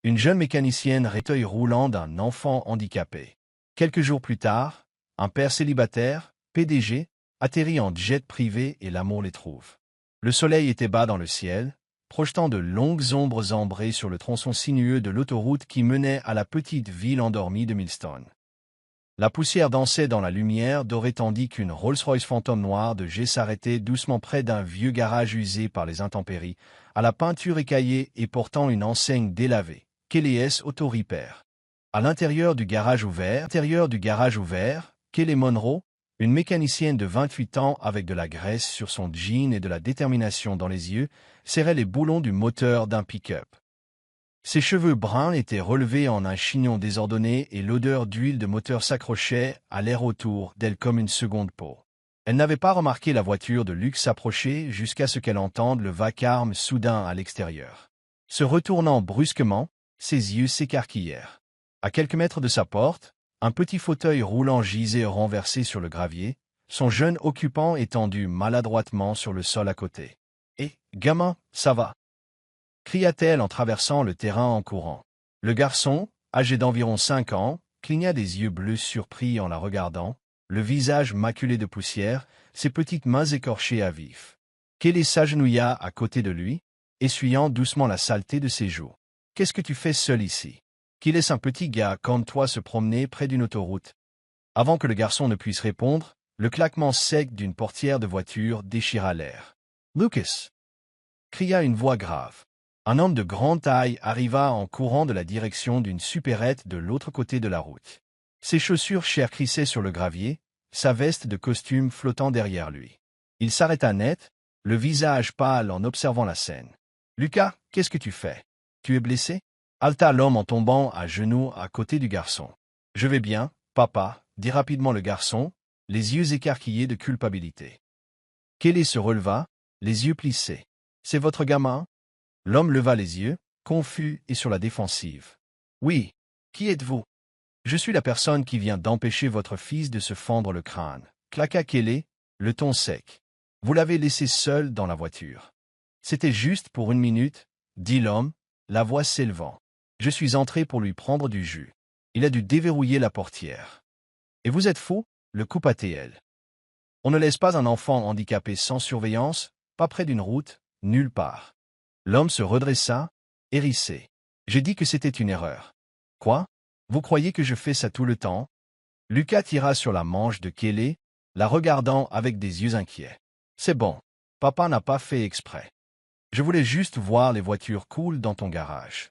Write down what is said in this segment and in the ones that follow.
Une jeune mécanicienne fauteuil roulant d'un enfant handicapé. Quelques jours plus tard, un père célibataire, PDG, atterrit en jet privé et l'amour les trouve. Le soleil était bas dans le ciel, projetant de longues ombres ambrées sur le tronçon sinueux de l'autoroute qui menait à la petite ville endormie de Millstone. La poussière dansait dans la lumière dorée tandis qu'une Rolls-Royce fantôme noire de jet s'arrêtait doucement près d'un vieux garage usé par les intempéries, à la peinture écaillée et portant une enseigne délavée, Kelly's Auto Repair. À l'intérieur du garage ouvert, Kelly Monroe, une mécanicienne de 28 ans avec de la graisse sur son jean et de la détermination dans les yeux, serrait les boulons du moteur d'un pick-up. Ses cheveux bruns étaient relevés en un chignon désordonné et l'odeur d'huile de moteur s'accrochait à l'air autour d'elle comme une seconde peau. Elle n'avait pas remarqué la voiture de luxe s'approcher jusqu'à ce qu'elle entende le vacarme soudain à l'extérieur. Se retournant brusquement, ses yeux s'écarquillèrent. À quelques mètres de sa porte, un petit fauteuil roulant gisait renversé sur le gravier, son jeune occupant étendu maladroitement sur le sol à côté. « Hé, gamin, ça va ?» cria-t-elle en traversant le terrain en courant. Le garçon, âgé d'environ 5 ans, cligna des yeux bleus surpris en la regardant, le visage maculé de poussière, ses petites mains écorchées à vif. Kelly s'agenouilla à côté de lui, essuyant doucement la saleté de ses joues. « Qu'est-ce que tu fais seul ici? Qui laisse un petit gars comme toi se promener près d'une autoroute ?» Avant que le garçon ne puisse répondre, le claquement sec d'une portière de voiture déchira l'air. « Lucas !» cria une voix grave. Un homme de grande taille arriva en courant de la direction d'une supérette de l'autre côté de la route. Ses chaussures chères crissaient sur le gravier, sa veste de costume flottant derrière lui. Il s'arrêta net, le visage pâle en observant la scène. « Lucas, qu'est-ce que tu fais? Tu es blessé ?» halta l'homme en tombant à genoux à côté du garçon. « Je vais bien, papa, » dit rapidement le garçon, les yeux écarquillés de culpabilité. Kelly se releva, les yeux plissés. « C'est votre gamin ?» L'homme leva les yeux, confus et sur la défensive. « Oui. Qui êtes-vous? »« Je suis la personne qui vient d'empêcher votre fils de se fendre le crâne. » claqua Kelly, le ton sec. « Vous l'avez laissé seul dans la voiture. »« C'était juste pour 1 minute, » dit l'homme, la voix s'élevant. « Je suis entré pour lui prendre du jus. Il a dû déverrouiller la portière. »« Et vous êtes fou ?» le coupa-t-elle. « On ne laisse pas un enfant handicapé sans surveillance, pas près d'une route, nulle part. » L'homme se redressa, hérissé. « J'ai dit que c'était une erreur. »« Quoi? Vous croyez que je fais ça tout le temps ?» Lucas tira sur la manche de Kelly, la regardant avec des yeux inquiets. « C'est bon. Papa n'a pas fait exprès. Je voulais juste voir les voitures cool dans ton garage. »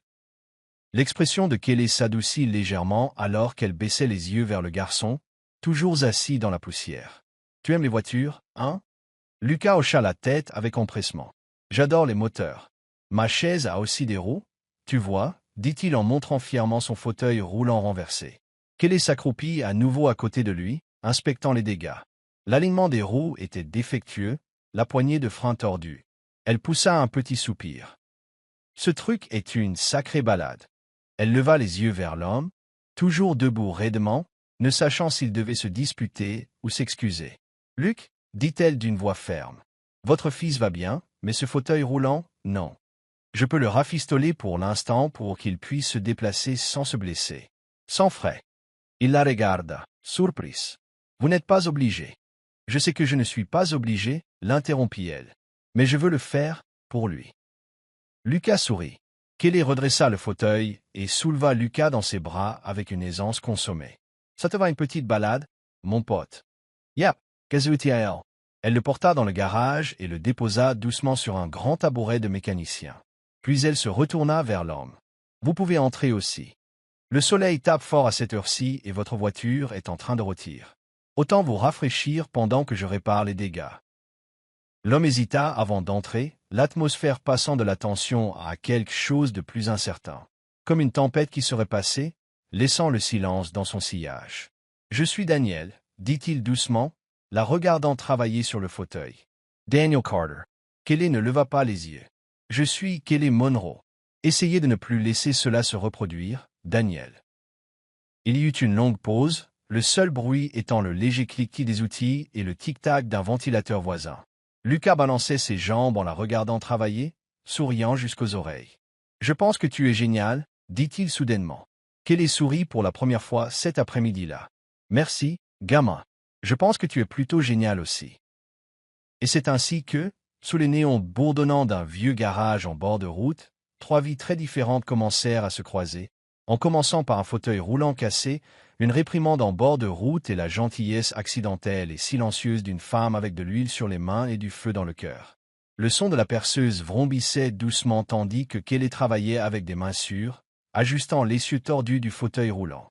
L'expression de Kelly s'adoucit légèrement alors qu'elle baissait les yeux vers le garçon, toujours assis dans la poussière. « Tu aimes les voitures, hein ?» Lucas hocha la tête avec empressement. « J'adore les moteurs. Ma chaise a aussi des roues, tu vois, » dit-il en montrant fièrement son fauteuil roulant renversé. Kelly s'accroupit à nouveau à côté de lui, inspectant les dégâts. L'alignement des roues était défectueux, la poignée de frein tordue. Elle poussa un petit soupir. « Ce truc est une sacrée balade. » Elle leva les yeux vers l'homme, toujours debout raidement, ne sachant s'il devait se disputer ou s'excuser. « Luc, » dit-elle d'une voix ferme. « Votre fils va bien, mais ce fauteuil roulant, non. Je peux le rafistoler pour l'instant pour qu'il puisse se déplacer sans se blesser. Sans frais. » Il la regarda, surprise. « Vous n'êtes pas obligé. »« Je sais que je ne suis pas obligé, » l'interrompit-elle. « Mais je veux le faire, pour lui. » Lucas sourit. Kelly redressa le fauteuil et souleva Lucas dans ses bras avec une aisance consommée. « Ça te va une petite balade, mon pote? »« Yep, qu'est-ce. Elle le porta dans le garage et le déposa doucement sur un grand tabouret de mécanicien. Puis elle se retourna vers l'homme. « Vous pouvez entrer aussi. Le soleil tape fort à cette heure-ci et votre voiture est en train de rôtir. Autant vous rafraîchir pendant que je répare les dégâts. » L'homme hésita avant d'entrer, l'atmosphère passant de la tension à quelque chose de plus incertain. Comme une tempête qui serait passée, laissant le silence dans son sillage. « Je suis Daniel, » dit-il doucement, la regardant travailler sur le fauteuil. « Daniel Carter. » Kelly ne leva pas les yeux. « Je suis Kelly Monroe. Essayez de ne plus laisser cela se reproduire, Daniel. » Il y eut une longue pause, le seul bruit étant le léger cliquetis des outils et le tic-tac d'un ventilateur voisin. Lucas balançait ses jambes en la regardant travailler, souriant jusqu'aux oreilles. « Je pense que tu es génial, dit-il soudainement. Kelly sourit pour la première fois cet après-midi-là. Merci, gamin. Je pense que tu es plutôt génial aussi. Et c'est ainsi que, sous les néons bourdonnants d'un vieux garage en bord de route, trois vies très différentes commencèrent à se croiser, en commençant par un fauteuil roulant cassé, une réprimande en bord de route et la gentillesse accidentelle et silencieuse d'une femme avec de l'huile sur les mains et du feu dans le cœur. Le son de la perceuse vrombissait doucement tandis que Kelly travaillait avec des mains sûres, ajustant l'essieu tordu du fauteuil roulant.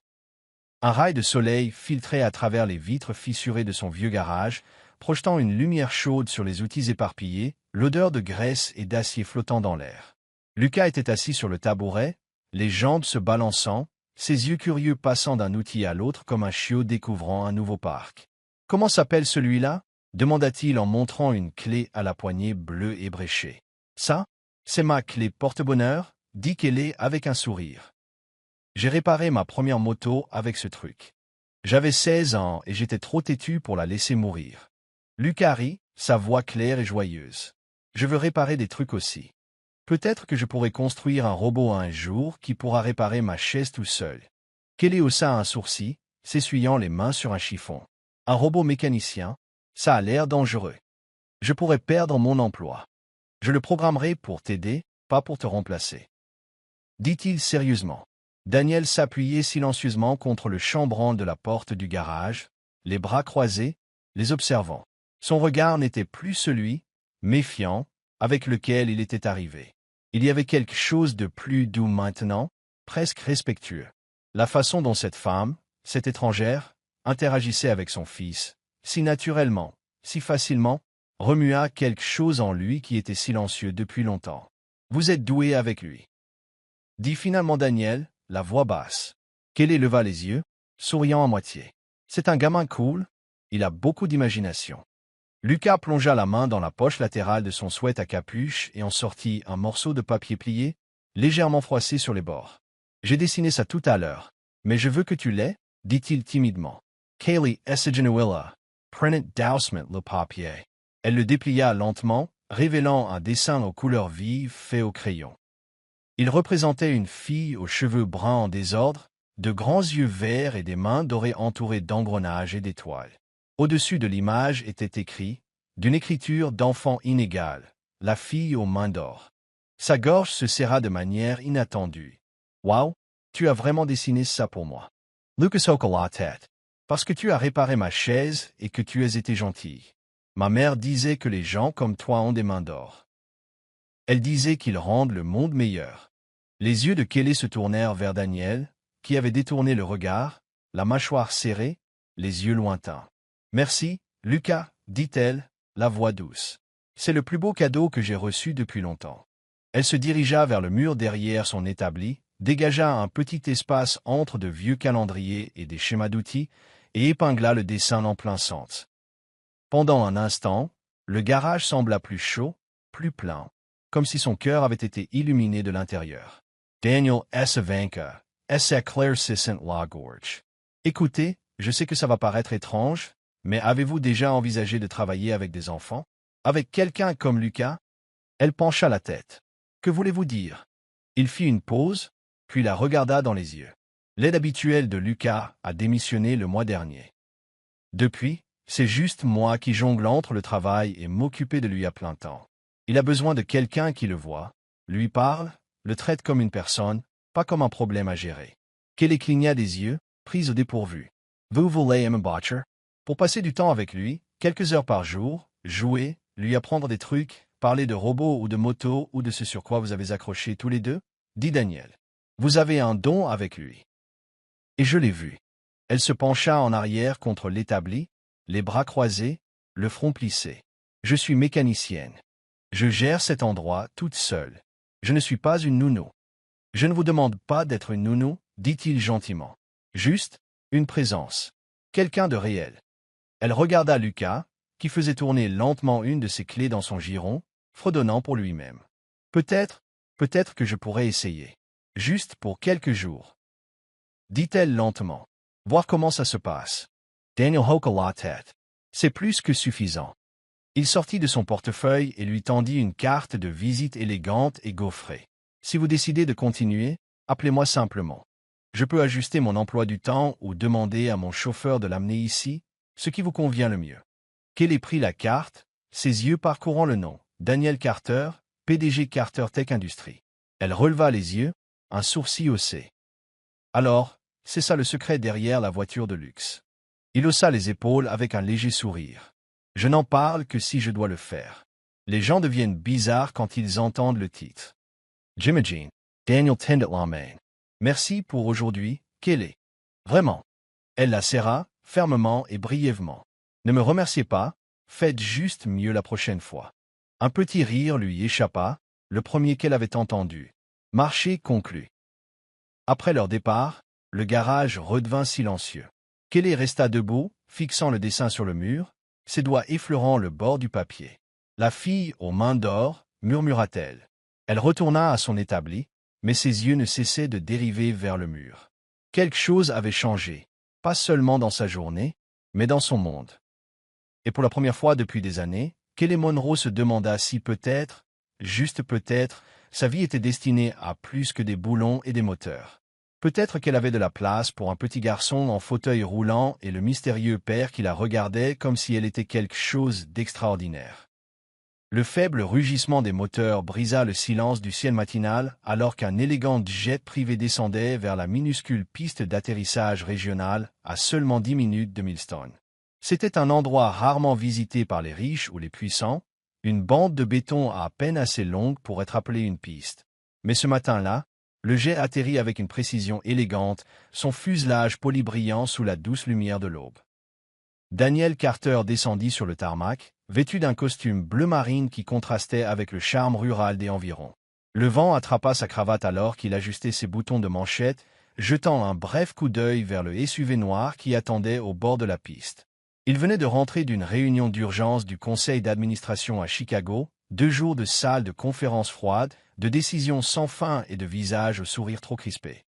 Un rail de soleil filtrait à travers les vitres fissurées de son vieux garage, projetant une lumière chaude sur les outils éparpillés, l'odeur de graisse et d'acier flottant dans l'air. Lucas était assis sur le tabouret, les jambes se balançant, ses yeux curieux passant d'un outil à l'autre comme un chiot découvrant un nouveau parc. « Comment s'appelle celui-là » demanda-t-il en montrant une clé à la poignée bleue ébréchée. « Ça, c'est ma clé porte-bonheur » dit Kelly avec un sourire. J'ai réparé ma première moto avec ce truc. J'avais 16 ans et j'étais trop têtu pour la laisser mourir. Lucas rit, sa voix claire et joyeuse. Je veux réparer des trucs aussi. Peut-être que je pourrai construire un robot un jour qui pourra réparer ma chaise tout seul. Kelly haussa un sourcil, s'essuyant les mains sur un chiffon. Un robot mécanicien, ça a l'air dangereux. Je pourrais perdre mon emploi. Je le programmerai pour t'aider, pas pour te remplacer. Dit-il sérieusement. Daniel s'appuyait silencieusement contre le chambranle de la porte du garage, les bras croisés, les observant. Son regard n'était plus celui, méfiant, avec lequel il était arrivé. Il y avait quelque chose de plus doux maintenant, presque respectueux. La façon dont cette femme, cette étrangère, interagissait avec son fils, si naturellement, si facilement, remua quelque chose en lui qui était silencieux depuis longtemps. « Vous êtes doué avec lui. » dit finalement Daniel, la voix basse. Kelly leva les yeux, souriant à moitié. « C'est un gamin cool, il a beaucoup d'imagination. » Lucas plongea la main dans la poche latérale de son sweat à capuche et en sortit un morceau de papier plié, légèrement froissé sur les bords. « J'ai dessiné ça tout à l'heure, mais je veux que tu l'aies, dit-il timidement. Kelly Essigenuilla, prenait doucement le papier. Elle le déplia lentement, révélant un dessin aux couleurs vives fait au crayon. Il représentait une fille aux cheveux bruns en désordre, de grands yeux verts et des mains dorées entourées d'engrenages et d'étoiles. Au-dessus de l'image était écrit, d'une écriture d'enfant inégale, la fille aux mains d'or. Sa gorge se serra de manière inattendue. « Wow, tu as vraiment dessiné ça pour moi. » Lucas hocha la tête. « Parce que tu as réparé ma chaise et que tu as été gentil. Ma mère disait que les gens comme toi ont des mains d'or. Elle disait qu'ils rendent le monde meilleur. » Les yeux de Kelly se tournèrent vers Daniel, qui avait détourné le regard, la mâchoire serrée, les yeux lointains. « Merci, Lucas, dit-elle, la voix douce. C'est le plus beau cadeau que j'ai reçu depuis longtemps. » Elle se dirigea vers le mur derrière son établi, dégagea un petit espace entre de vieux calendriers et des schémas d'outils, et épingla le dessin en plein sens. Pendant un instant, le garage sembla plus chaud, plus plein, comme si son cœur avait été illuminé de l'intérieur. Daniel Essavanka, s'éclaircissant la gorge. « Écoutez, je sais que ça va paraître étrange, mais avez-vous déjà envisagé de travailler avec des enfants? Avec quelqu'un comme Lucas ?» Elle pencha la tête. « Que voulez-vous dire ?» Il fit une pause, puis la regarda dans les yeux. L'aide habituelle de Lucas a démissionné le mois dernier. Depuis, c'est juste moi qui jongle entre le travail et m'occuper de lui à plein temps. Il a besoin de quelqu'un qui le voit, lui parle, le traite comme une personne, pas comme un problème à gérer. Kelly cligna des yeux, prise au dépourvu. « Vous voulez me battre ?» Pour passer du temps avec lui, quelques heures par jour, jouer, lui apprendre des trucs, parler de robots ou de motos ou de ce sur quoi vous avez accroché tous les deux, dit Daniel. Vous avez un don avec lui. Et je l'ai vu. Elle se pencha en arrière contre l'établi, les bras croisés, le front plissé. Je suis mécanicienne. Je gère cet endroit toute seule. Je ne suis pas une nounou. Je ne vous demande pas d'être une nounou, dit-il gentiment. Juste, une présence. Quelqu'un de réel. Elle regarda Lucas, qui faisait tourner lentement une de ses clés dans son giron, fredonnant pour lui-même. Peut-être que je pourrais essayer. Juste pour quelques jours. Dit-elle lentement. Voir comment ça se passe. Daniel hocha la tête. C'est plus que suffisant. Il sortit de son portefeuille et lui tendit une carte de visite élégante et gaufrée. Si vous décidez de continuer, appelez-moi simplement. Je peux ajuster mon emploi du temps ou demander à mon chauffeur de l'amener ici, ce qui vous convient le mieux. Kelly prit la carte, ses yeux parcourant le nom. Daniel Carter, PDG Carter Tech Industries. Elle releva les yeux, un sourcil haussé. Alors, c'est ça le secret derrière la voiture de luxe. Il haussa les épaules avec un léger sourire. Je n'en parle que si je dois le faire. Les gens deviennent bizarres quand ils entendent le titre. J'imagine. Daniel tendit la main. Merci pour aujourd'hui, Kelly. Vraiment. Elle la serra, fermement et brièvement. Ne me remerciez pas, faites juste mieux la prochaine fois. Un petit rire lui échappa, le premier qu'elle avait entendu. Marché conclu. Après leur départ, le garage redevint silencieux. Kelly resta debout, fixant le dessin sur le mur, ses doigts effleurant le bord du papier. La fille aux mains d'or, murmura-t-elle. Elle retourna à son établi, mais ses yeux ne cessaient de dériver vers le mur. Quelque chose avait changé, pas seulement dans sa journée, mais dans son monde. Et pour la première fois depuis des années, Kelly Monroe se demanda si peut-être, juste peut-être, sa vie était destinée à plus que des boulons et des moteurs. Peut-être qu'elle avait de la place pour un petit garçon en fauteuil roulant et le mystérieux père qui la regardait comme si elle était quelque chose d'extraordinaire. Le faible rugissement des moteurs brisa le silence du ciel matinal alors qu'un élégant jet privé descendait vers la minuscule piste d'atterrissage régionale à seulement 10 minutes de Millstone. C'était un endroit rarement visité par les riches ou les puissants, une bande de béton à peine assez longue pour être appelée une piste. Mais ce matin-là, le jet atterrit avec une précision élégante, son fuselage poli brillant sous la douce lumière de l'aube. Daniel Carter descendit sur le tarmac, vêtu d'un costume bleu marine qui contrastait avec le charme rural des environs. Le vent attrapa sa cravate alors qu'il ajustait ses boutons de manchette, jetant un bref coup d'œil vers le SUV noir qui attendait au bord de la piste. Il venait de rentrer d'une réunion d'urgence du conseil d'administration à Chicago, 2 jours de salle de conférence froide, de décisions sans fin et de visages au sourire trop crispé.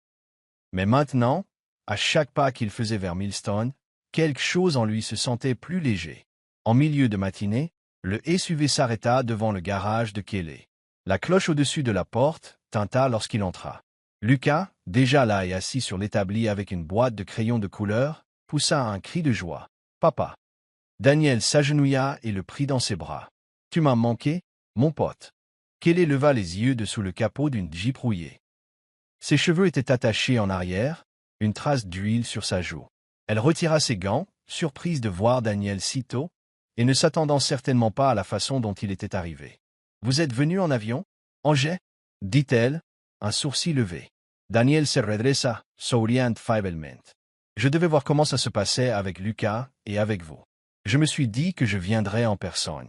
Mais maintenant, à chaque pas qu'il faisait vers Millstone, quelque chose en lui se sentait plus léger. En milieu de matinée, le SUV s'arrêta devant le garage de Kelly. La cloche au-dessus de la porte tinta lorsqu'il entra. Lucas, déjà là et assis sur l'établi avec une boîte de crayons de couleur, poussa un cri de joie. « Papa !» Daniel s'agenouilla et le prit dans ses bras. « Tu m'as manqué, mon pote. » Kelly leva les yeux dessous le capot d'une Jeep rouillée. Ses cheveux étaient attachés en arrière, une trace d'huile sur sa joue. Elle retira ses gants, surprise de voir Daniel si tôt, et ne s'attendant certainement pas à la façon dont il était arrivé. « Vous êtes venu en avion, en jet ?» dit-elle, un sourcil levé. Daniel se redressa, souriant faiblement. « Je devais voir comment ça se passait avec Lucas et avec vous. Je me suis dit que je viendrais en personne.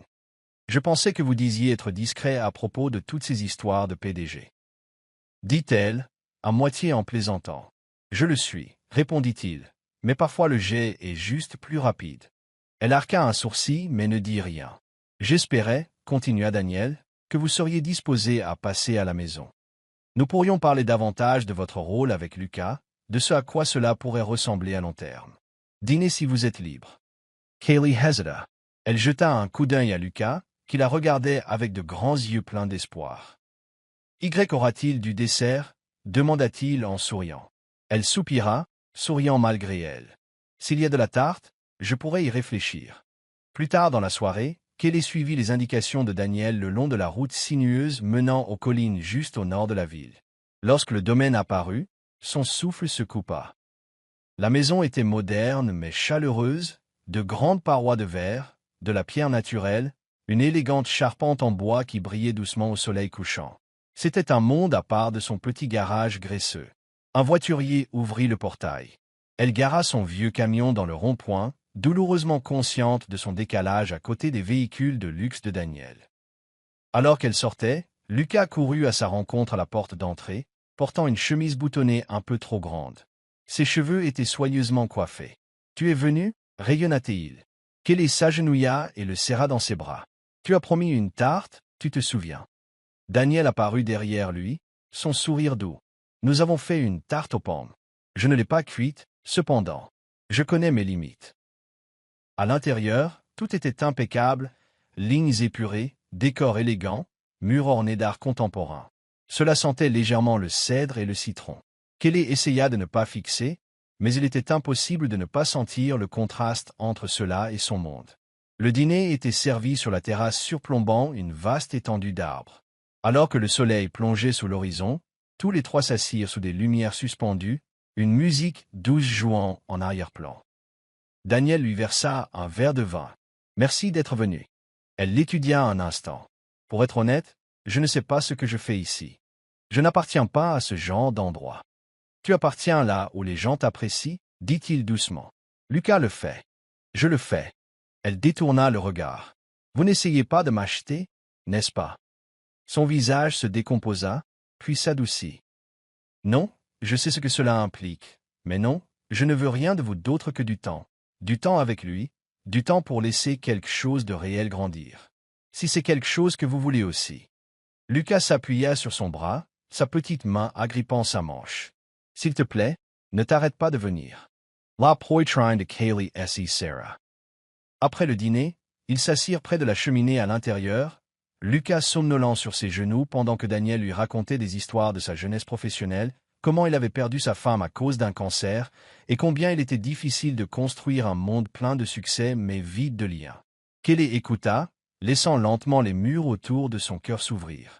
Je pensais que vous disiez être discret à propos de toutes ces histoires de PDG. » dit-elle, à moitié en plaisantant. « Je le suis, répondit-il, mais parfois le jet est juste plus rapide. » Elle arqua un sourcil mais ne dit rien. « J'espérais, continua Daniel, que vous seriez disposé à passer à la maison. Nous pourrions parler davantage de votre rôle avec Lucas, de ce à quoi cela pourrait ressembler à long terme. Dînez si vous êtes libre. » Kelly hésita. Elle jeta un coup d'œil à Lucas, qui la regardait avec de grands yeux pleins d'espoir. « Y aura-t-il du dessert ?» demanda-t-il en souriant. Elle soupira, souriant malgré elle. « S'il y a de la tarte, je pourrais y réfléchir. » Plus tard dans la soirée, Kelly suivit les indications de Daniel le long de la route sinueuse menant aux collines juste au nord de la ville. Lorsque le domaine apparut, son souffle se coupa. La maison était moderne mais chaleureuse, de grandes parois de verre, de la pierre naturelle, une élégante charpente en bois qui brillait doucement au soleil couchant. C'était un monde à part de son petit garage graisseux. Un voiturier ouvrit le portail. Elle gara son vieux camion dans le rond-point, douloureusement consciente de son décalage à côté des véhicules de luxe de Daniel. Alors qu'elle sortait, Lucas courut à sa rencontre à la porte d'entrée, portant une chemise boutonnée un peu trop grande. Ses cheveux étaient soigneusement coiffés. « Tu es venu ?» rayonna-t-il. Kelly s'agenouilla et le serra dans ses bras. « Tu as promis une tarte, tu te souviens. » Daniel apparut derrière lui, son sourire doux. « Nous avons fait une tarte aux pommes. Je ne l'ai pas cuite, cependant. Je connais mes limites. » À l'intérieur, tout était impeccable, lignes épurées, décor élégant, murs ornés d'art contemporain. Cela sentait légèrement le cèdre et le citron. Kelly essaya de ne pas fixer, mais il était impossible de ne pas sentir le contraste entre cela et son monde. Le dîner était servi sur la terrasse surplombant une vaste étendue d'arbres. Alors que le soleil plongeait sous l'horizon, tous les trois s'assirent sous des lumières suspendues, une musique douce jouant en arrière-plan. Daniel lui versa un verre de vin. « Merci d'être venu. » Elle l'étudia un instant. « Pour être honnête, je ne sais pas ce que je fais ici. Je n'appartiens pas à ce genre d'endroit. »« Tu appartiens là où les gens t'apprécient, » dit-il doucement. « Lucas le fait. »« Je le fais. » Elle détourna le regard. « Vous n'essayez pas de m'acheter, n'est-ce pas ?» Son visage se décomposa, puis s'adoucit. « Non, je sais ce que cela implique. Mais non, je ne veux rien de vous d'autre que du temps. Du temps avec lui, du temps pour laisser quelque chose de réel grandir. Si c'est quelque chose que vous voulez aussi. » Lucas s'appuya sur son bras, sa petite main agrippant sa manche. « S'il te plaît, ne t'arrête pas de venir. » La poitrine de Kaylee S. Sarah. Après le dîner, ils s'assirent près de la cheminée à l'intérieur, Lucas somnolent sur ses genoux pendant que Daniel lui racontait des histoires de sa jeunesse professionnelle, comment il avait perdu sa femme à cause d'un cancer, et combien il était difficile de construire un monde plein de succès mais vide de liens. Kelly écouta, laissant lentement les murs autour de son cœur s'ouvrir.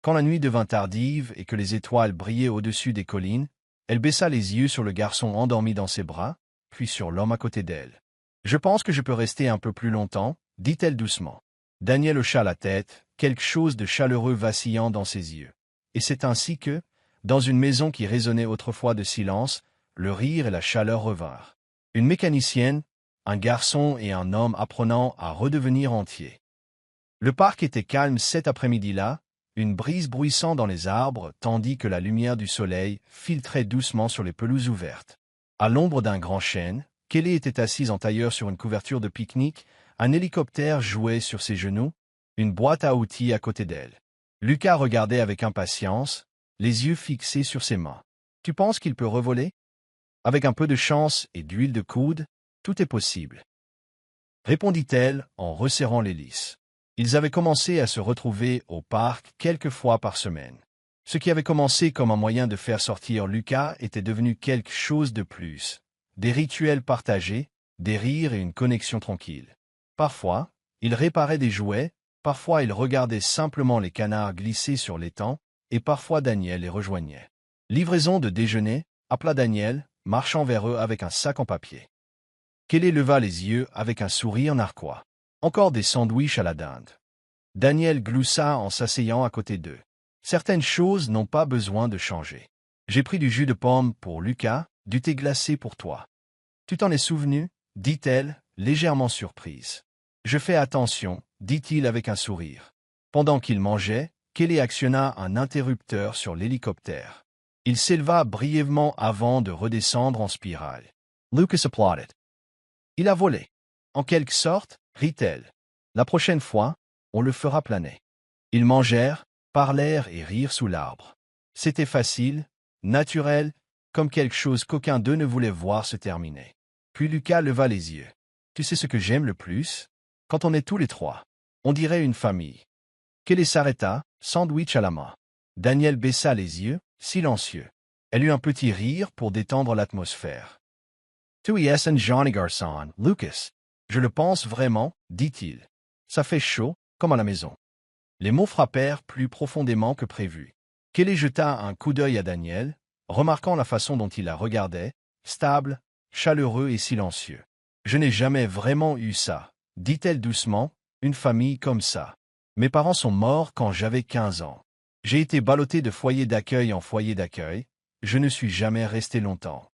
Quand la nuit devint tardive et que les étoiles brillaient au-dessus des collines, elle baissa les yeux sur le garçon endormi dans ses bras, puis sur l'homme à côté d'elle. « Je pense que je peux rester un peu plus longtemps, » dit-elle doucement. Daniel hocha la tête, quelque chose de chaleureux vacillant dans ses yeux. Et c'est ainsi que, dans une maison qui résonnait autrefois de silence, le rire et la chaleur revinrent. Une mécanicienne, un garçon et un homme apprenant à redevenir entiers. Le parc était calme cet après-midi-là, une brise bruissant dans les arbres tandis que la lumière du soleil filtrait doucement sur les pelouses ouvertes. À l'ombre d'un grand chêne, Kelly était assise en tailleur sur une couverture de pique-nique, un hélicoptère jouait sur ses genoux, une boîte à outils à côté d'elle. Lucas regardait avec impatience, les yeux fixés sur ses mains. « Tu penses qu'il peut revoler? Avec un peu de chance et d'huile de coude, tout est possible. » Répondit-elle en resserrant l'hélice. Ils avaient commencé à se retrouver au parc quelques fois par semaine. Ce qui avait commencé comme un moyen de faire sortir Lucas était devenu quelque chose de plus. Des rituels partagés, des rires et une connexion tranquille. Parfois, il réparait des jouets, parfois il regardait simplement les canards glisser sur l'étang, et parfois Daniel les rejoignait. « Livraison de déjeuner » appela Daniel, marchant vers eux avec un sac en papier. Kelly leva les yeux avec un sourire narquois. « Encore des sandwichs à la dinde. » Daniel gloussa en s'asseyant à côté d'eux. « Certaines choses n'ont pas besoin de changer. J'ai pris du jus de pomme pour Lucas, du thé glacé pour toi. » « Tu t'en es souvenu ?» dit-elle, légèrement surprise. « Je fais attention, » dit-il avec un sourire. Pendant qu'il mangeait, Kelly actionna un interrupteur sur l'hélicoptère. Il s'éleva brièvement avant de redescendre en spirale. Lucas applaudit. « Il a volé. » « En quelque sorte, » rit-elle. « La prochaine fois, on le fera planer. » Ils mangèrent, parlèrent et rirent sous l'arbre. C'était facile, naturel, comme quelque chose qu'aucun d'eux ne voulait voir se terminer. Puis Lucas leva les yeux. « Tu sais ce que j'aime le plus? Quand on est tous les trois. On dirait une famille. » Kelly s'arrêta, sandwich à la main. Daniel baissa les yeux, silencieux. Elle eut un petit rire pour détendre l'atmosphère. « Tu es un Johnny garçon, Lucas. Je le pense vraiment, » dit-il. « Ça fait chaud, comme à la maison. » Les mots frappèrent plus profondément que prévu. Kelly jeta un coup d'œil à Daniel, remarquant la façon dont il la regardait, stable, chaleureux et silencieux. « Je n'ai jamais vraiment eu ça, » dit-elle doucement, « une famille comme ça. Mes parents sont morts quand j'avais 15 ans. J'ai été ballottée de foyer d'accueil en foyer d'accueil, je ne suis jamais resté longtemps. »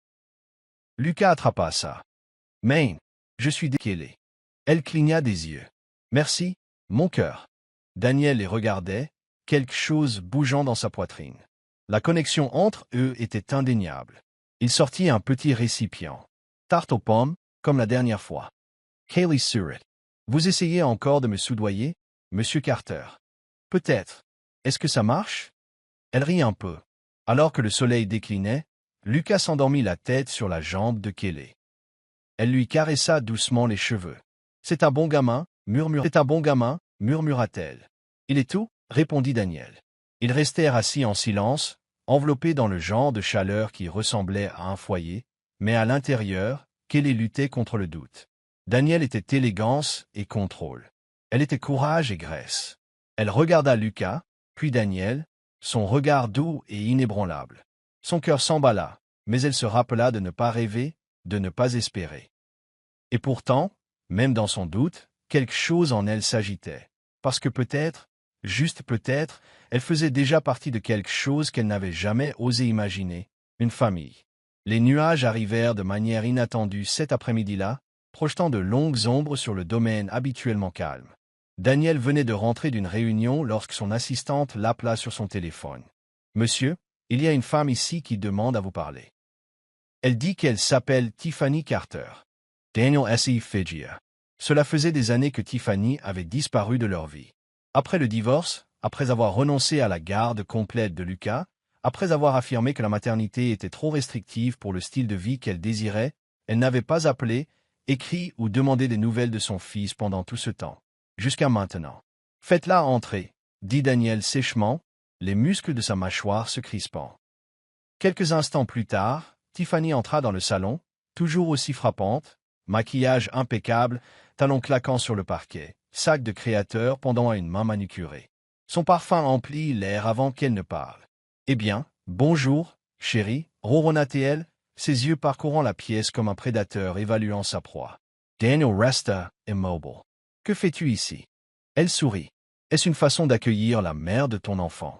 Lucas attrapa ça. « Mais, je suis décalé. » Elle cligna des yeux. « Merci, mon cœur. » Daniel les regardait, quelque chose bougeant dans sa poitrine. La connexion entre eux était indéniable. Il sortit un petit récipient. Tarte aux pommes, comme la dernière fois. Kelly sourit. « Vous essayez encore de me soudoyer, Monsieur Carter? »« Peut-être. Est-ce que ça marche? » Elle rit un peu. Alors que le soleil déclinait, Lucas s'endormit la tête sur la jambe de Kelly. Elle lui caressa doucement les cheveux. « C'est un bon gamin, murmura-t-elle. « Il est tout ?» répondit Daniel. Ils restèrent assis en silence, enveloppés dans le genre de chaleur qui ressemblait à un foyer, mais à l'intérieur, Kelly luttait contre le doute. Danielle était élégance et contrôle. Elle était courage et graisse. Elle regarda Lucas, puis Danielle, son regard doux et inébranlable. Son cœur s'emballa, mais elle se rappela de ne pas rêver, de ne pas espérer. Et pourtant, même dans son doute, quelque chose en elle s'agitait. Parce que peut-être, juste peut-être, elle faisait déjà partie de quelque chose qu'elle n'avait jamais osé imaginer, une famille. Les nuages arrivèrent de manière inattendue cet après-midi-là, projetant de longues ombres sur le domaine habituellement calme. Daniel venait de rentrer d'une réunion lorsque son assistante l'appela sur son téléphone. « Monsieur, il y a une femme ici qui demande à vous parler. Elle dit qu'elle s'appelle Tiffany Carter. » Daniel S. Figia. Cela faisait des années que Tiffany avait disparu de leur vie. Après le divorce, après avoir renoncé à la garde complète de Lucas, après avoir affirmé que la maternité était trop restrictive pour le style de vie qu'elle désirait, elle n'avait pas appelé, écrit ou demandé des nouvelles de son fils pendant tout ce temps. Jusqu'à maintenant. « Faites-la entrer, » dit Daniel sèchement, les muscles de sa mâchoire se crispant. Quelques instants plus tard, Tiffany entra dans le salon, toujours aussi frappante, maquillage impeccable, talons claquant sur le parquet, sac de créateur pendant à une main manucurée. Son parfum emplit l'air avant qu'elle ne parle. « Eh bien, bonjour, chérie, » ronronna-t-elle, ses yeux parcourant la pièce comme un prédateur évaluant sa proie. Daniel resta immobile. « Que fais-tu ici ?» Elle sourit. « Est-ce une façon d'accueillir la mère de ton enfant ?»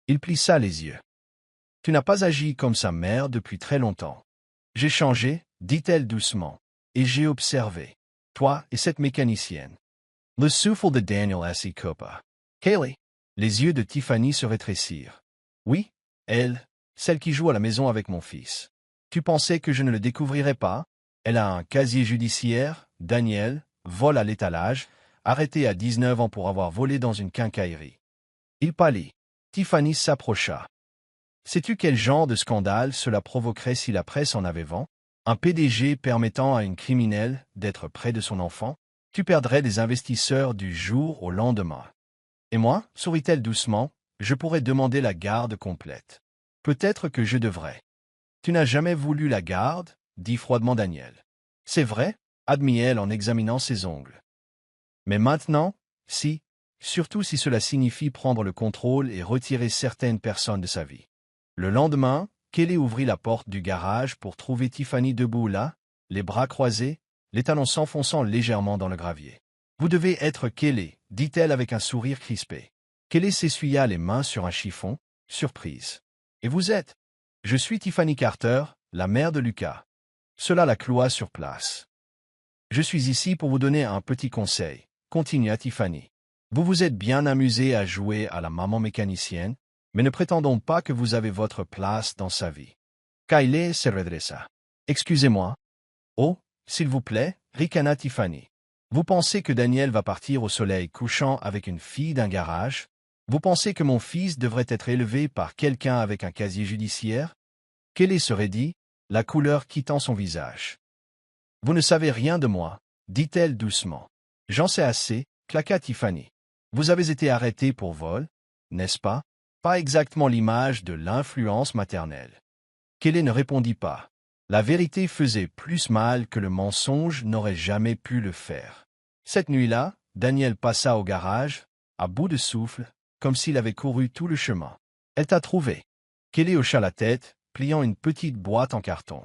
Il plissa les yeux. « Tu n'as pas agi comme sa mère depuis très longtemps. »« J'ai changé, » dit-elle doucement, « et j'ai observé. Toi et cette mécanicienne. » Le souffle de Daniel S. coupa. « Kaylee ?» Les yeux de Tiffany se rétrécirent. « Oui, elle, celle qui joue à la maison avec mon fils. Tu pensais que je ne le découvrirais pas? Elle a un casier judiciaire, Daniel, vol à l'étalage, arrêté à 19 ans pour avoir volé dans une quincaillerie. » Il pâlit. Tiffany s'approcha. « Sais-tu quel genre de scandale cela provoquerait si la presse en avait vent? Un PDG permettant à une criminelle d'être près de son enfant? Tu perdrais des investisseurs du jour au lendemain. » « Et moi, sourit-elle doucement, je pourrais demander la garde complète. »« Peut-être que je devrais. »« Tu n'as jamais voulu la garde, » dit froidement Daniel. « C'est vrai, » admit-elle en examinant ses ongles. « Mais maintenant, si, surtout si cela signifie prendre le contrôle et retirer certaines personnes de sa vie. » Le lendemain, Kelly ouvrit la porte du garage pour trouver Tiffany debout là, les bras croisés, les talons s'enfonçant légèrement dans le gravier. « Vous devez être Kelly, » dit-elle avec un sourire crispé. Kelly s'essuya les mains sur un chiffon, surprise. « Et vous êtes ?»« Je suis Tiffany Carter, la mère de Lucas. » Cela la cloua sur place. « Je suis ici pour vous donner un petit conseil, » continua Tiffany. « Vous vous êtes bien amusé à jouer à la maman mécanicienne, mais ne prétendons pas que vous avez votre place dans sa vie. » Kylie se redressa. « Excusez-moi. »« Oh, s'il vous plaît, » ricana Tiffany. « Vous pensez que Daniel va partir au soleil couchant avec une fille d'un garage? Vous pensez que mon fils devrait être élevé par quelqu'un avec un casier judiciaire? » Kelly se raidit, la couleur quittant son visage. « Vous ne savez rien de moi, » dit-elle doucement. « J'en sais assez, » claqua Tiffany. « Vous avez été arrêté pour vol, n'est-ce pas? Pas exactement l'image de l'influence maternelle. » Kelly ne répondit pas. La vérité faisait plus mal que le mensonge n'aurait jamais pu le faire. Cette nuit-là, Daniel passa au garage, à bout de souffle, comme s'il avait couru tout le chemin. « Elle t'a trouvé. » Kelly hocha la tête, pliant une petite boîte en carton.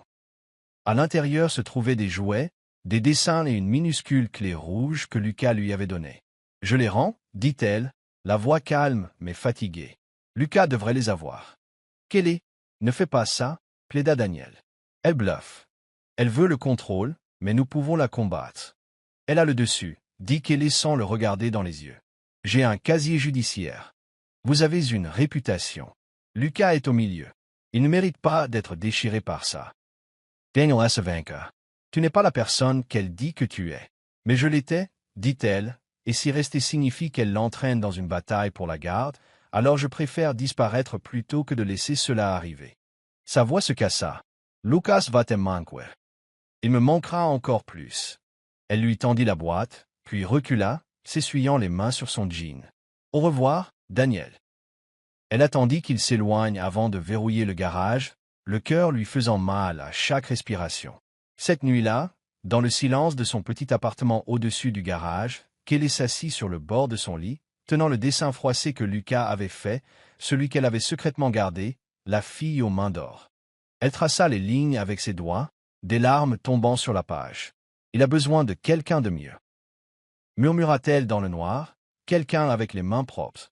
À l'intérieur se trouvaient des jouets, des dessins et une minuscule clé rouge que Lucas lui avait donnée. « Je les rends, » dit-elle, la voix calme mais fatiguée. « Lucas devrait les avoir. »« Kelly, ne fais pas ça, » plaida Daniel. Elle bluffe. Elle veut le contrôle, mais nous pouvons la combattre. Elle a le dessus, dit Kelly sans le regarder dans les yeux. J'ai un casier judiciaire. Vous avez une réputation. Lucas est au milieu. Il ne mérite pas d'être déchiré par ça. Daniel S. vainca. Tu n'es pas la personne qu'elle dit que tu es. Mais je l'étais, dit-elle, et si rester signifie qu'elle l'entraîne dans une bataille pour la garde, alors je préfère disparaître plutôt que de laisser cela arriver. Sa voix se cassa. Lucas va te manquer. Il me manquera encore plus. Elle lui tendit la boîte, puis recula, s'essuyant les mains sur son jean. Au revoir, Daniel. Elle attendit qu'il s'éloigne avant de verrouiller le garage, le cœur lui faisant mal à chaque respiration. Cette nuit-là, dans le silence de son petit appartement au-dessus du garage, Kelly s'assit sur le bord de son lit, tenant le dessin froissé que Lucas avait fait, celui qu'elle avait secrètement gardé, la fille aux mains d'or. Elle traça les lignes avec ses doigts, des larmes tombant sur la page. « Il a besoin de quelqu'un de mieux. » murmura-t-elle dans le noir, quelqu'un avec les mains propres.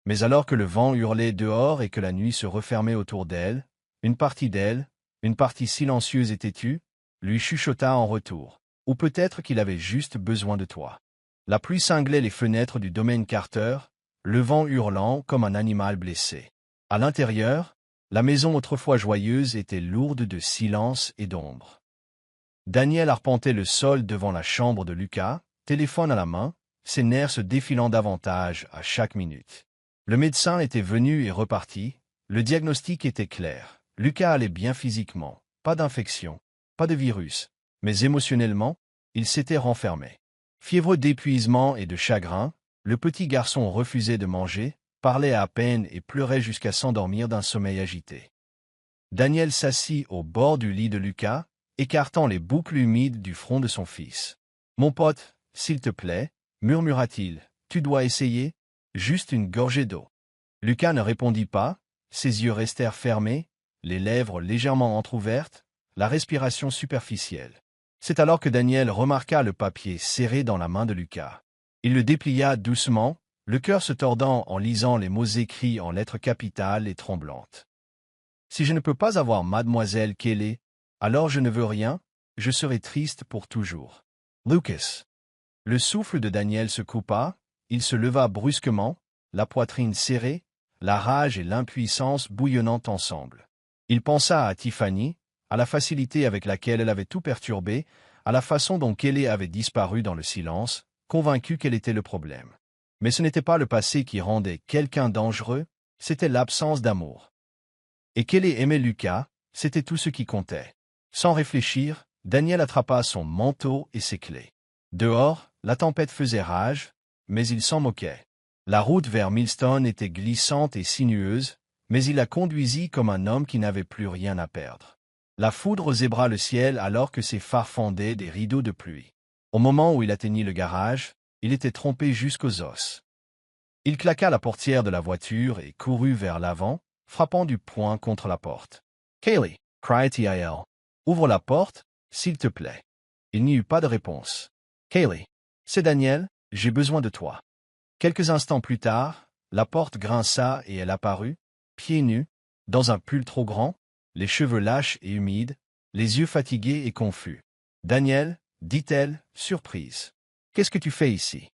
Mais alors que le vent hurlait dehors et que la nuit se refermait autour d'elle, une partie silencieuse et têtue, lui chuchota en retour. Ou peut-être qu'il avait juste besoin de toi. La pluie cinglait les fenêtres du domaine Carter, le vent hurlant comme un animal blessé. À l'intérieur, la maison autrefois joyeuse était lourde de silence et d'ombre. Daniel arpentait le sol devant la chambre de Lucas, téléphone à la main, ses nerfs se défilant davantage à chaque minute. Le médecin était venu et reparti, le diagnostic était clair. Lucas allait bien physiquement, pas d'infection, pas de virus, mais émotionnellement, il s'était renfermé. Fiévreux d'épuisement et de chagrin, le petit garçon refusait de manger, parlait à peine et pleurait jusqu'à s'endormir d'un sommeil agité. Daniel s'assit au bord du lit de Lucas, écartant les boucles humides du front de son fils. « Mon pote, s'il te plaît, » murmura-t-il, « tu dois essayer, juste une gorgée d'eau. » Lucas ne répondit pas, ses yeux restèrent fermés, les lèvres légèrement entr'ouvertes, la respiration superficielle. C'est alors que Daniel remarqua le papier serré dans la main de Lucas. Il le déplia doucement, le cœur se tordant en lisant les mots écrits en lettres capitales et tremblantes. « Si je ne peux pas avoir mademoiselle Kelly, alors je ne veux rien, je serai triste pour toujours. » Lucas. Le souffle de Daniel se coupa, il se leva brusquement, la poitrine serrée, la rage et l'impuissance bouillonnant ensemble. Il pensa à Tiffany, à la facilité avec laquelle elle avait tout perturbé, à la façon dont Kelly avait disparu dans le silence, convaincu qu'elle était le problème. Mais ce n'était pas le passé qui rendait quelqu'un dangereux, c'était l'absence d'amour. Et Kelly aimait Lucas, c'était tout ce qui comptait. Sans réfléchir, Daniel attrapa son manteau et ses clés. Dehors, la tempête faisait rage, mais il s'en moquait. La route vers Millstone était glissante et sinueuse, mais il la conduisit comme un homme qui n'avait plus rien à perdre. La foudre zébra le ciel alors que ses phares fendaient des rideaux de pluie. Au moment où il atteignit le garage, il était trempé jusqu'aux os. Il claqua la portière de la voiture et courut vers l'avant, frappant du poing contre la porte. « Kelly » cria-t-il. « Ouvre la porte, s'il te plaît. » Il n'y eut pas de réponse. « Kelly, c'est Daniel, j'ai besoin de toi. » Quelques instants plus tard, la porte grinça et elle apparut, pieds nus, dans un pull trop grand, les cheveux lâches et humides, les yeux fatigués et confus. « Daniel, » dit-elle, surprise. « Qu'est-ce que tu fais ici ?»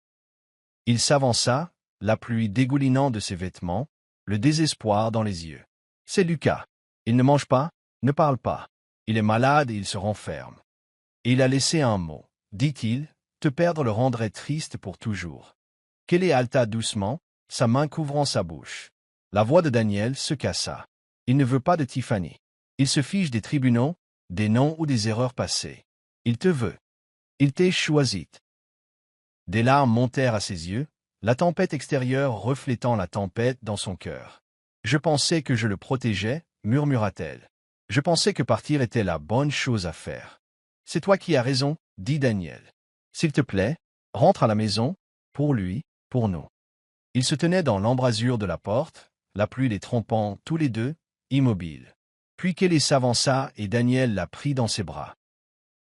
Il s'avança, la pluie dégoulinant de ses vêtements, le désespoir dans les yeux. « C'est Lucas. Il ne mange pas, ne parle pas. Il est malade et il se renferme. Et il a laissé un mot, dit-il, te perdre le rendrait triste pour toujours. » Kelly halta doucement, sa main couvrant sa bouche. La voix de Daniel se cassa. Il ne veut pas de Tiffany. Il se fiche des tribunaux, des noms ou des erreurs passées. Il te veut. Il t'est choisi. Des larmes montèrent à ses yeux, la tempête extérieure reflétant la tempête dans son cœur. « Je pensais que je le protégeais, » murmura-t-elle. « Je pensais que partir était la bonne chose à faire. »« C'est toi qui as raison, » dit Daniel. « S'il te plaît, rentre à la maison, pour lui, pour nous. » Ils se tenaient dans l'embrasure de la porte, la pluie les trompant tous les deux, immobiles. Puis Kelly s'avança et Daniel la prit dans ses bras.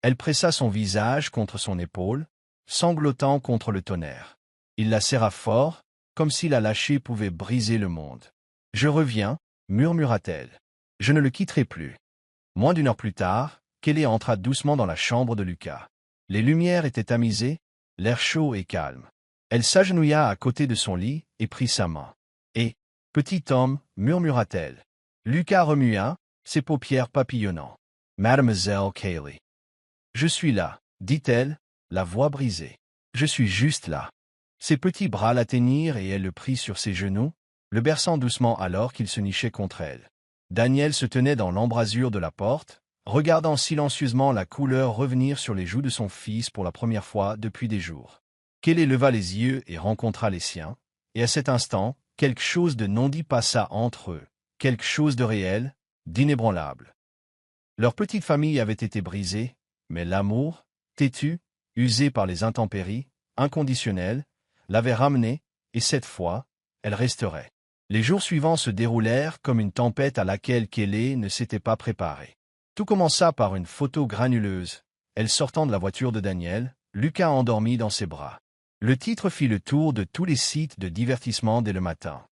Elle pressa son visage contre son épaule, sanglotant contre le tonnerre. Il la serra fort, comme si la lâcher pouvait briser le monde. « Je reviens, » murmura-t-elle. « Je ne le quitterai plus. » Moins d'une heure plus tard, Kelly entra doucement dans la chambre de Lucas. Les lumières étaient tamisées, l'air chaud et calme. Elle s'agenouilla à côté de son lit et prit sa main. « Et, petit homme, » murmura-t-elle. Lucas remua, ses paupières papillonnant. « Mademoiselle Kelly. »« Je suis là, » dit-elle, la voix brisée. « Je suis juste là. » Ses petits bras l'atteignirent et elle le prit sur ses genoux, le berçant doucement alors qu'il se nichait contre elle. Daniel se tenait dans l'embrasure de la porte, regardant silencieusement la couleur revenir sur les joues de son fils pour la première fois depuis des jours. Kelly leva les yeux et rencontra les siens, et à cet instant, quelque chose de non dit passa entre eux, quelque chose de réel, d'inébranlable. Leur petite famille avait été brisée, mais l'amour, têtu, usé par les intempéries, inconditionnel, l'avait ramenée, et cette fois, elle resterait. Les jours suivants se déroulèrent comme une tempête à laquelle Kelly ne s'était pas préparée. Tout commença par une photo granuleuse, elle sortant de la voiture de Daniel, Lucas endormi dans ses bras. Le titre fit le tour de tous les sites de divertissement dès le matin.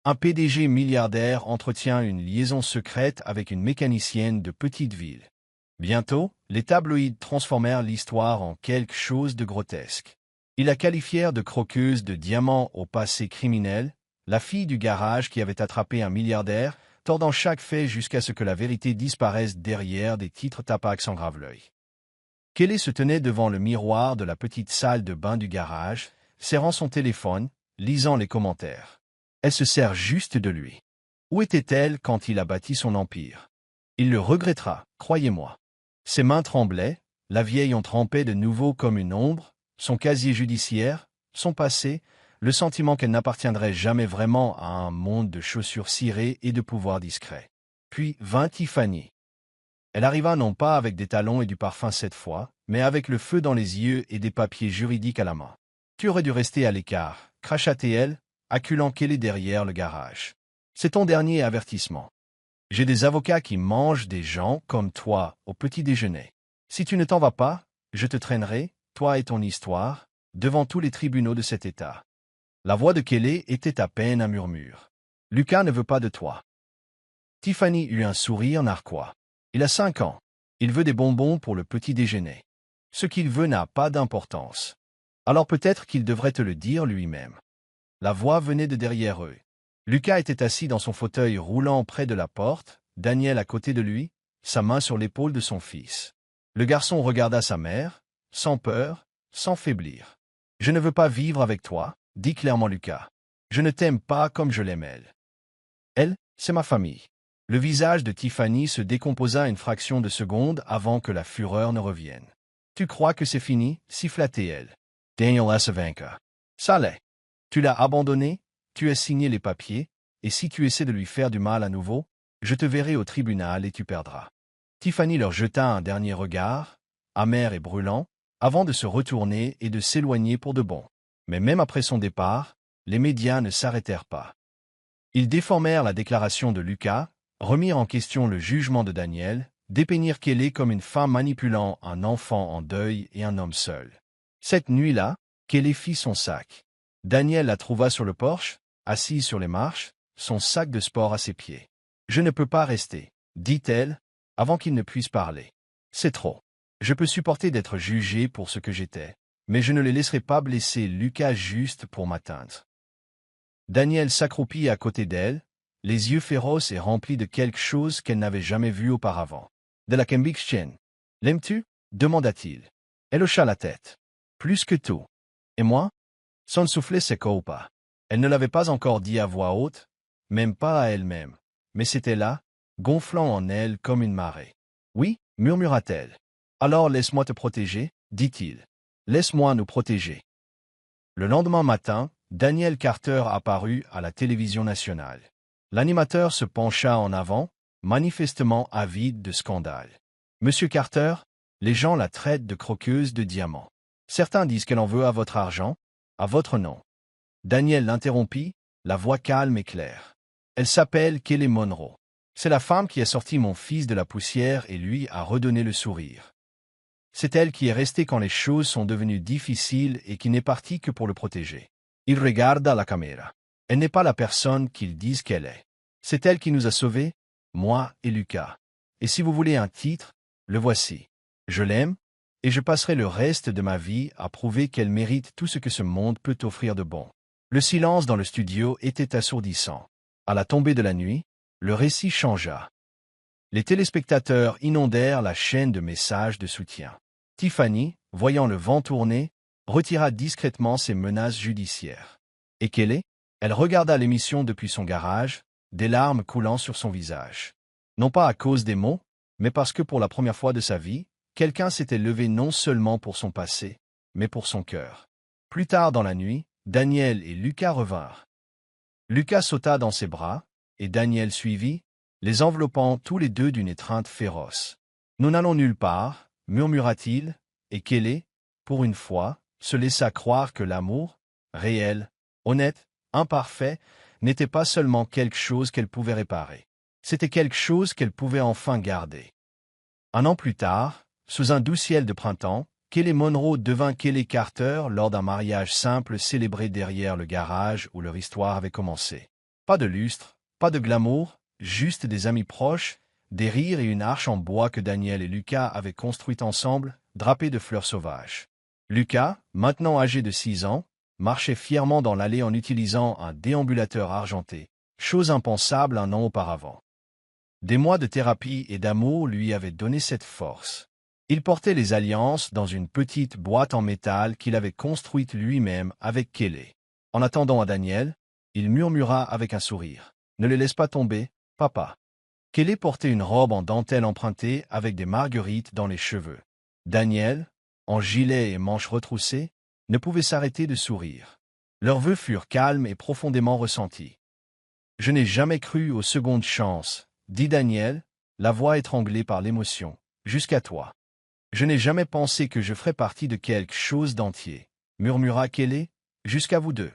Un PDG milliardaire entretient une liaison secrète avec une mécanicienne de petite ville. Bientôt, les tabloïds transformèrent l'histoire en quelque chose de grotesque. Ils la qualifièrent de croqueuse de diamants au passé criminel, la fille du garage qui avait attrapé un milliardaire, tordant chaque fait jusqu'à ce que la vérité disparaisse derrière des titres tapax en grave-l'œil. Kelly se tenait devant le miroir de la petite salle de bain du garage, serrant son téléphone, lisant les commentaires. Elle se sert juste de lui. Où était-elle quand il a bâti son empire? Il le regrettera, croyez-moi. Ses mains tremblaient, la vieille en trempait de nouveau comme une ombre, son casier judiciaire, son passé, le sentiment qu'elle n'appartiendrait jamais vraiment à un monde de chaussures cirées et de pouvoir discret. Puis vint Tiffany. Elle arriva non pas avec des talons et du parfum cette fois, mais avec le feu dans les yeux et des papiers juridiques à la main. Tu aurais dû rester à l'écart, crachatait-elle, acculant Kelly derrière le garage. C'est ton dernier avertissement. J'ai des avocats qui mangent des gens comme toi au petit déjeuner. Si tu ne t'en vas pas, je te traînerai, toi et ton histoire, devant tous les tribunaux de cet État. La voix de Kelly était à peine un murmure. Lucas ne veut pas de toi. Tiffany eut un sourire narquois. Il a 5 ans. Il veut des bonbons pour le petit déjeuner. Ce qu'il veut n'a pas d'importance. Alors peut-être qu'il devrait te le dire lui-même. La voix venait de derrière eux. Lucas était assis dans son fauteuil roulant près de la porte, Daniel à côté de lui, sa main sur l'épaule de son fils. Le garçon regarda sa mère, sans peur, sans faiblir. « Je ne veux pas vivre avec toi, » dit clairement Lucas. « Je ne t'aime pas comme je l'aime elle. Elle, c'est ma famille. » Le visage de Tiffany se décomposa une fraction de seconde avant que la fureur ne revienne. « Tu crois que c'est fini ?» siffla-t-elle. Daniel Asavanka. « Ça l'est. Tu l'as abandonné, tu as signé les papiers, et si tu essaies de lui faire du mal à nouveau, je te verrai au tribunal et tu perdras. » Tiffany leur jeta un dernier regard, amer et brûlant, avant de se retourner et de s'éloigner pour de bon. Mais même après son départ, les médias ne s'arrêtèrent pas. Ils déformèrent la déclaration de Lucas, remirent en question le jugement de Daniel, dépeignirent Kelly comme une femme manipulant un enfant en deuil et un homme seul. Cette nuit-là, Kelly fit son sac. Daniel la trouva sur le porche, assise sur les marches, son sac de sport à ses pieds. « Je ne peux pas rester, » dit-elle, avant qu'il ne puisse parler. « C'est trop. Je peux supporter d'être jugé pour ce que j'étais, mais je ne les laisserai pas blesser Lucas juste pour m'atteindre. » Daniel s'accroupit à côté d'elle, les yeux féroces et remplis de quelque chose qu'elle n'avait jamais vu auparavant. « De la conviction. L'aimes-tu » demanda-t-il. Elle hocha la tête. « Plus que tout. Et moi ?» Son soufflet s'écoupa. Elle ne l'avait pas encore dit à voix haute, même pas à elle-même, mais c'était là, gonflant en elle comme une marée. « Oui, » murmura-t-elle. « Alors laisse-moi te protéger, » dit-il. « Laisse-moi nous protéger. » Le lendemain matin, Daniel Carter apparut à la télévision nationale. L'animateur se pencha en avant, manifestement avide de scandale. « Monsieur Carter, les gens la traitent de croqueuse de diamants. Certains disent qu'elle en veut à votre argent, à votre nom. » Daniel l'interrompit, la voix calme et claire. « Elle s'appelle Kelly Monroe. C'est la femme qui a sorti mon fils de la poussière et lui a redonné le sourire. C'est elle qui est restée quand les choses sont devenues difficiles et qui n'est partie que pour le protéger. » Il regarda la caméra. « Elle n'est pas la personne qu'ils disent qu'elle est. C'est elle qui nous a sauvés, moi et Lucas. Et si vous voulez un titre, le voici. Je l'aime, et je passerai le reste de ma vie à prouver qu'elle mérite tout ce que ce monde peut offrir de bon. » Le silence dans le studio était assourdissant. À la tombée de la nuit, le récit changea. Les téléspectateurs inondèrent la chaîne de messages de soutien. Tiffany, voyant le vent tourner, retira discrètement ses menaces judiciaires. Et Kelly? Elle regarda l'émission depuis son garage, des larmes coulant sur son visage. Non pas à cause des mots, mais parce que pour la première fois de sa vie, quelqu'un s'était levé non seulement pour son passé, mais pour son cœur. Plus tard dans la nuit, Daniel et Lucas revinrent. Lucas sauta dans ses bras, et Daniel suivit, les enveloppant tous les deux d'une étreinte féroce. « Nous n'allons nulle part, » murmura-t-il, et Kelly, pour une fois, se laissa croire que l'amour, réel, honnête, imparfait, n'était pas seulement quelque chose qu'elle pouvait réparer. C'était quelque chose qu'elle pouvait enfin garder. Un an plus tard, sous un doux ciel de printemps, Kelly Monroe devint Kelly Carter lors d'un mariage simple célébré derrière le garage où leur histoire avait commencé. Pas de lustre, pas de glamour, juste des amis proches, des rires et une arche en bois que Daniel et Lucas avaient construite ensemble, drapée de fleurs sauvages. Lucas, maintenant âgé de 6 ans, marchait fièrement dans l'allée en utilisant un déambulateur argenté, chose impensable un an auparavant. Des mois de thérapie et d'amour lui avaient donné cette force. Il portait les alliances dans une petite boîte en métal qu'il avait construite lui-même avec Kelly. En attendant à Daniel, il murmura avec un sourire. « Ne les laisse pas tomber, papa. » Kelly portait une robe en dentelle empruntée avec des marguerites dans les cheveux. Daniel, en gilet et manches retroussées, ne pouvait s'arrêter de sourire. Leurs vœux furent calmes et profondément ressentis. « Je n'ai jamais cru aux secondes chances, » dit Daniel, la voix étranglée par l'émotion, « jusqu'à toi. Je n'ai jamais pensé que je ferais partie de quelque chose d'entier, » murmura Kelly, « jusqu'à vous deux. »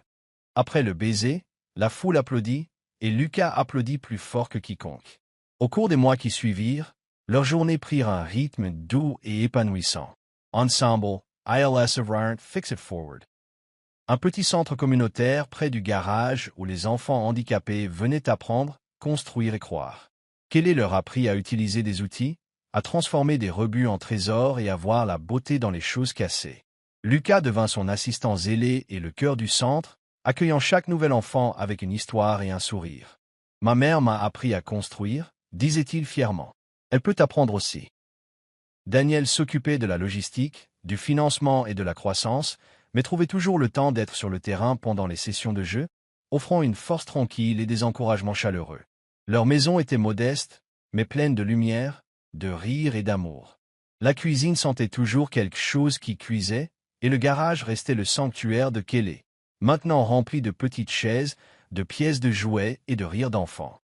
Après le baiser, la foule applaudit, et Lucas applaudit plus fort que quiconque. Au cours des mois qui suivirent, leurs journées prirent un rythme doux et épanouissant. Ensemble, ILS of Ryan Fix It Forward. Un petit centre communautaire près du garage où les enfants handicapés venaient apprendre, construire et croire. Kelly leur apprit à utiliser des outils, à transformer des rebuts en trésors et à voir la beauté dans les choses cassées. Lucas devint son assistant zélé et le cœur du centre, accueillant chaque nouvel enfant avec une histoire et un sourire. « Ma mère m'a appris à construire, » disait-il fièrement. « Elle peut apprendre aussi. » Daniel s'occupait de la logistique, du financement et de la croissance, mais trouvait toujours le temps d'être sur le terrain pendant les sessions de jeu, offrant une force tranquille et des encouragements chaleureux. Leur maison était modeste, mais pleine de lumière, de rire et d'amour. La cuisine sentait toujours quelque chose qui cuisait, et le garage restait le sanctuaire de Kelly, maintenant rempli de petites chaises, de pièces de jouets et de rires d'enfants.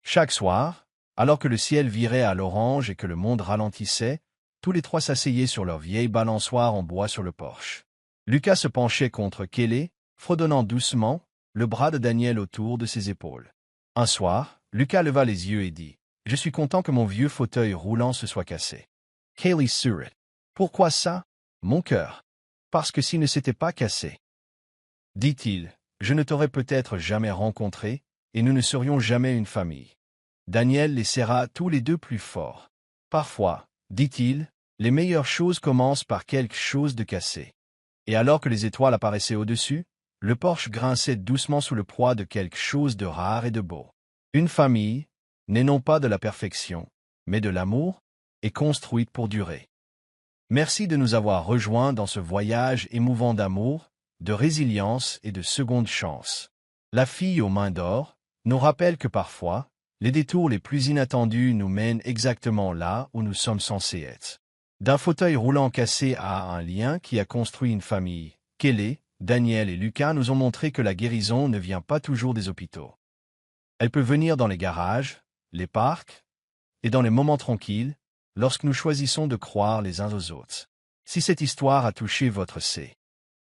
Chaque soir, alors que le ciel virait à l'orange et que le monde ralentissait, tous les trois s'asseyaient sur leur vieille balançoire en bois sur le porche. Lucas se penchait contre Kelly, fredonnant doucement, le bras de Daniel autour de ses épaules. Un soir, Lucas leva les yeux et dit « Je suis content que mon vieux fauteuil roulant se soit cassé. » Kelly sourit. « Pourquoi ça, mon cœur? »« Parce que s'il ne s'était pas cassé, dit-il, je ne t'aurais peut-être jamais rencontré, et nous ne serions jamais une famille. » Daniel les serra tous les deux plus fort. « Parfois, dit-il, les meilleures choses commencent par quelque chose de cassé. » Et alors que les étoiles apparaissaient au-dessus, le porche grinçait doucement sous le poids de quelque chose de rare et de beau. Une famille, née non pas de la perfection, mais de l'amour, est construite pour durer. Merci de nous avoir rejoints dans ce voyage émouvant d'amour, de résilience et de seconde chance. La fille aux mains d'or nous rappelle que parfois, les détours les plus inattendus nous mènent exactement là où nous sommes censés être. D'un fauteuil roulant cassé à un lien qui a construit une famille, Kelly, Daniel et Lucas nous ont montré que la guérison ne vient pas toujours des hôpitaux. Elle peut venir dans les garages, les parcs, et dans les moments tranquilles, lorsque nous choisissons de croire les uns aux autres. Si cette histoire a touché votre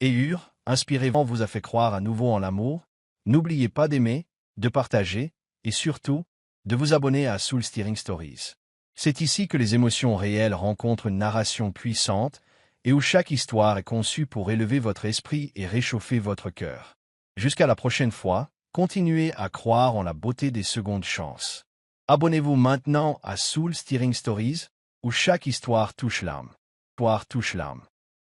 cœur, inspirez-vous, vous a fait croire à nouveau en l'amour, n'oubliez pas d'aimer, de partager, et surtout, de vous abonner à Soul Steering Stories. C'est ici que les émotions réelles rencontrent une narration puissante et où chaque histoire est conçue pour élever votre esprit et réchauffer votre cœur. Jusqu'à la prochaine fois, continuez à croire en la beauté des secondes chances. Abonnez-vous maintenant à Soul Steering Stories, où chaque histoire touche l'âme.